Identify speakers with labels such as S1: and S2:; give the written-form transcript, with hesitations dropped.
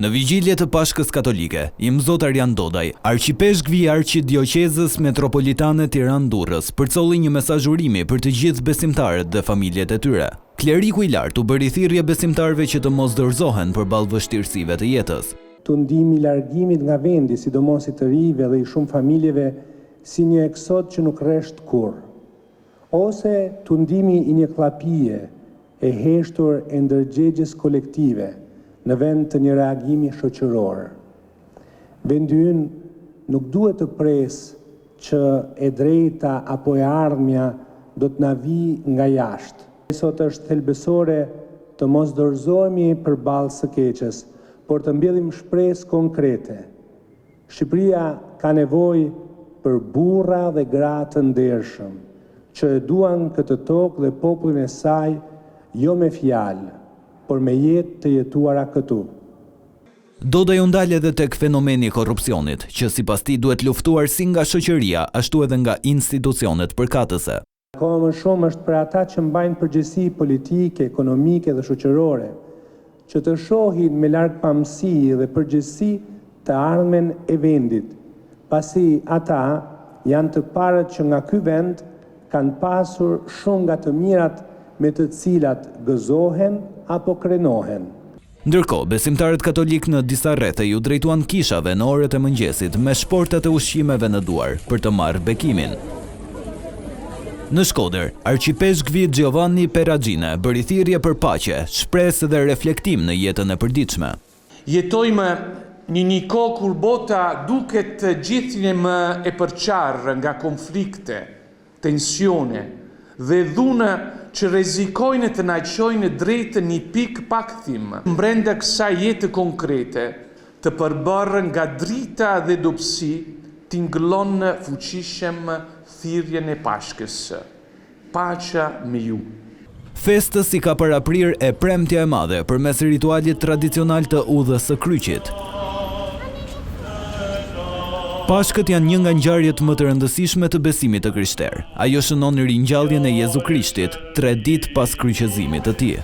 S1: Në vigjilje të Pashkës Katolike, Imzot Arjan Dodaj, arqipeshkvi i Arqidioqezës Metropolitane Tiranë-Durrës, përcolli një mesazhurimi për të gjithë besimtarët dhe familjet e tyre. Kleriku i lartë u bëri thirrje besimtarëve që të mos dorëzohen përballë vështirësive të jetës.
S2: Të ndihmi largimit nga vendi, sidomos i të rive dhe i shumë familjeve, si një eksod që nuk resht kurrë, ose të ndihmi i një llapie e heshtur e ndërgjegjes kolektive në vend të një reagimi shoqëror. Vendi ynë nuk duhet të presë që e drejta apo e ardhmja do të na vijë nga jashtë. Sot është thelbësore të mos dorëzohemi përballë së keqes, por të mbjellim shpresë konkrete. Shqipëria ka nevojë për burra dhe gra të ndershëm, që e duan këtë tokë dhe popullin e saj jo me fjalë, por me jetë të jetuara këtu.
S1: Dodaj u ndal edhe tek fenomeni i korrupsionit, që sipas tij duhet luftuar si nga shoqëria, ashtu edhe nga institucionet përkatëse.
S2: Akoma më shumë është për ata që mbajnë përgjegjësi politike, ekonomike dhe shoqërore, që të shohin me largpamësi dhe përgjegjësi të ardhmen e vendit, pasi ata janë të parët që nga ky vend kanë pasur shumë nga të mirat me të cilat gëzohen apo krenohen.
S1: Ndërkohë, besimtarët katolik në disa rrethe ju drejtuan kishave në orët e mëngjesit me shportat e ushqimeve në duar për të marrë bekimin. Në Shkodër, arqipeshkvi Giovanni Peragine bëri thirrje për paqe, shpresë dhe reflektim në jetën e përditshme.
S3: Jetojmë një kohë kur bota duket gjithnjë më e përqarë nga konflikte, tensione dhe dhuna që rrezikojnë të na çojnë drejt një pikë pakthim brenda kësaj jete konkrete, të përbërë nga drita dhe dobësi, tingëllon fuqishëm thirrjen e Pashkës. Paqja me ju.
S1: Festës i ka paraprir e premtja e madhe përmes ritualit tradicional të udhës së kryqit. Pashkët janë një nga ngjarjet më të rëndësishme të besimit të krishterë. Ajo shënon ringjalljen e Jezu Krishtit 3 ditë pas kryqëzimit të tij.